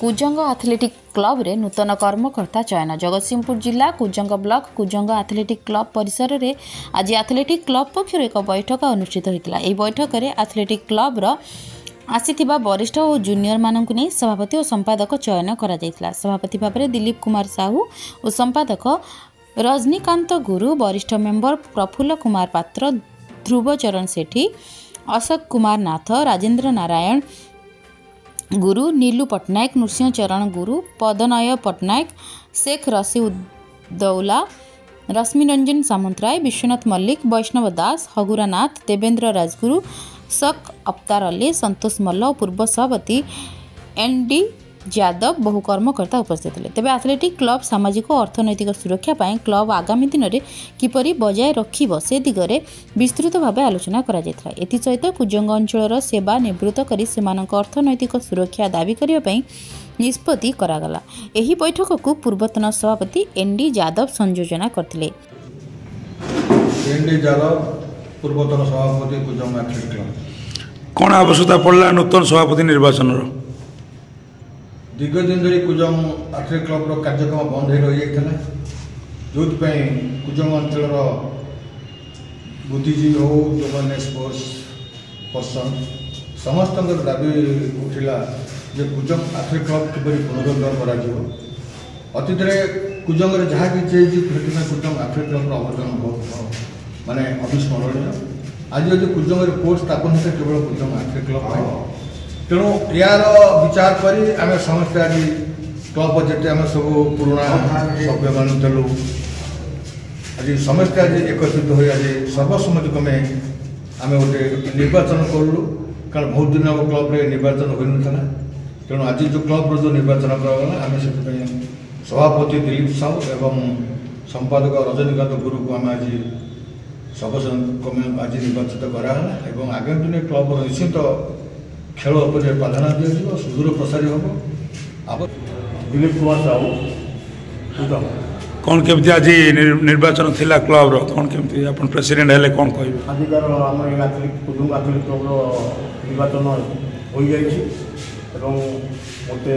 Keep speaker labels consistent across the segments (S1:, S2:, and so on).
S1: Kujang athletic club रे नूतन कर्मकर्ता चयन। जगतसिंहपुर जिला Kujang block Kujang athletic club परिसर रे आज एथलेटिक क्लब पक्षर एक बैठक अनुष्ठित होता। यह बैठक में एथलेटिक क्लब आसीथिबा वरिष्ठ और जूनियर मानक नहीं सभापति और संपादक चयन करा। सभापति भाव में दिलीप कुमार साहू और संपादक रजनीकांत गुरु, वरिष्ठ मेंबर प्रफुल्ल कुमार पात्र, ध्रुवचरण सेठी, अशोक कुमार नाथ, राजेंद्र नारायण गुरु, नीलू पट्टनायक, नृसिंह चरण गुरु, पदनय पट्टनायक, शेख रसीउद्दौला, रश्मिरंजन सामंतराय, विश्वनाथ मल्लिक, वैष्णव दास, हगुरा नाथ, देवेंद्र राजगुरु, शक अवतार अली, संतोष मल्ल और पूर्व सभापति एनडी यादव बहु कर्मकर्ता उपस्थित थे। तेज एथलेटिक क्लब सामाजिक और अर्थनैतिक सुरक्षा पाई क्लब आगामी दिन में किपरि बजाय रखिब से दिगरे विस्तृत भाव आलोचना करा जायथिला। एथिसहित कुजंग अंचल सेवा निवृत्त करी सेमानक अर्थनैतिक सुरक्षा दाबी करने निष्पत्ति करागला। एही बैठक को पूर्वतन सभापति एनडी यादव संयोजना करथिले।
S2: एनडी यादव पूर्वतन सभापति कुजंग एथलेटिक क्लब
S3: कौन आवश्यकता पड़ला नूतन सभापति निर्वाचन
S2: दीर्घ दिन धरी कुजंग एथलेटिक क्लब कार्यक्रम बंद हो रही है जो कुजंग अंचल बुद्धिजीवी हो जो मैंने स्पोर्ट्स पर्सन समस्त दाबी उठिला जे कुजंग एथलेटिक क्लब किपरि पुनरुद्धार कर अतीत कुजंग जहाँ कि कुजंग एथलेटिक क्लब अवदान बहुत माने अविस्मरणीय। आज यदि कुजंग कोर्ट स्थापन होता केवल कुजंग एथलेटिक क्लब तेणु यार विचार करी आम समस्ते आज क्लब जिते आम सब पुराणा सभ्य मान चलू आज समस्ते आज एकत्रित हो आज सर्वसम्मति क्रमे आम गोटे निर्वाचन कलु कारण बहुत दिन हम क्लब निर्वाचन हो ना तेणु आज जो क्लब जो निर्वाचन कराला आम से सभापति दिलीप साहू एवं संपादक रजनीकांत गुरु को आम आज सर्वसम्मति आज निर्वाचित कराला एवं आगामी दिन क्लब निश्चित खेल उपर प्राधान्य दिया सुदूर प्रसारी हम। दिलीप कुमार साहू
S3: कौन केमती आज निर्वाचन थिला क्लब रो कौन केमती अपन प्रेसिडेंट हेले कौन कहबे
S4: आजिकार आम एथलेटिक कुजंग एथलेटिक क्लब निर्वाचन हो जाइए एवं मते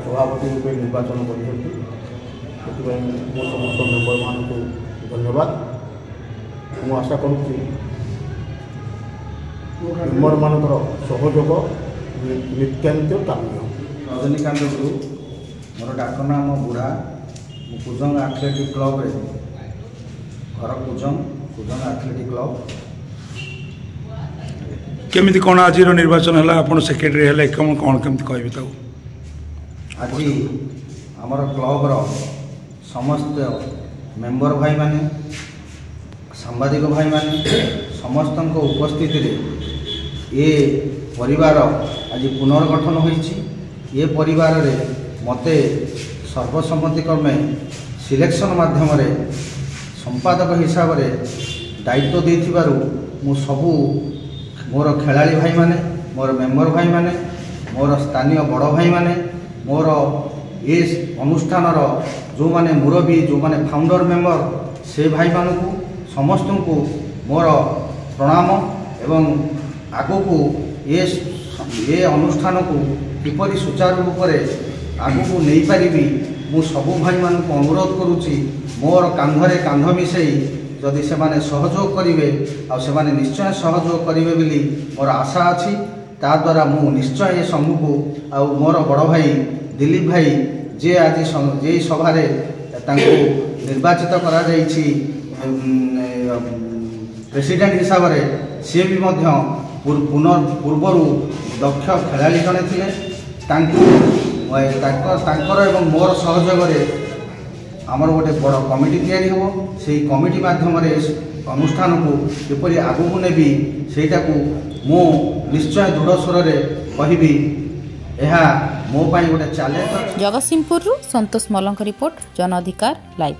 S4: सभापति रूपे निर्वाचन कर मो समस्त मेम्बर मान को धन्यवाद। मु आशा करुच्ची मेम्बर मानकर सहयोग नित्यानित काम्य।
S5: रजनीकांत गुरु मोर डाक नाम बुढ़ा कुजंग एथलेटिक क्लब रे घर कुजंग एथलेटिक क्लब
S3: केमिति कौन आज निर्वाचन है अपन सेक्रेटरी है कौन कौन केमिति कहबे ताऊ
S5: आज आमर क्लब रो समस्त मेंबर भाई माने सांबादिक भाई माने समस्त उपस्थित रे ये परिवार आज पुनर्गठन होइछि। ये परिवार रे मते सर्वसम्मति क्रमे सिलेक्शन माध्यम रे संपादक हिसाब रे दायित्व देथिबारु मु सबु मोर खेलाड़ी भाई माने मोर मेंबर भाई माने मोर स्थानीय बड़ भाई माने मोर ये अनुष्ठान जो माने मुरबी जो माने फाउंडर मेंबर से भाई मानकु समस्त को मोर प्रणाम एवं आगो को ये अनुष्ठान को किपरि सुचारू रूप से आगो को नहीं पारिबी मु सबु भाई मान को अनुरोध करुच्ची मोर कांधरे कांध मिसई जदि से माने सहयोग करिवे आ से माने निश्चय सहयोग करिवे बोली मोर आशा अछि ता द्वारा मु निश्चय ये समूह को आ मोर बड़ भाई दिलीप भाई जे आज जे सभा रे तांको निर्वाचित करा जाइछि प्रेसिडेंट हिसाब से सी भी पूर्वर दक्ष खेलाड़ी जड़े थे एवं मोर सहयोग आमर गोटे बड़ कमिटी तैयारी हो से कमिटी माध्यम अनुष्ठान को किपरि आगू नेबी सेटा को मु निश्चय दृढ़ स्वर से कहबी यह मो पाई गोटे चैलेंज।
S1: जगतसिंहपुर संतोष मल्ल रिपोर्ट जन अधिकार लाइव।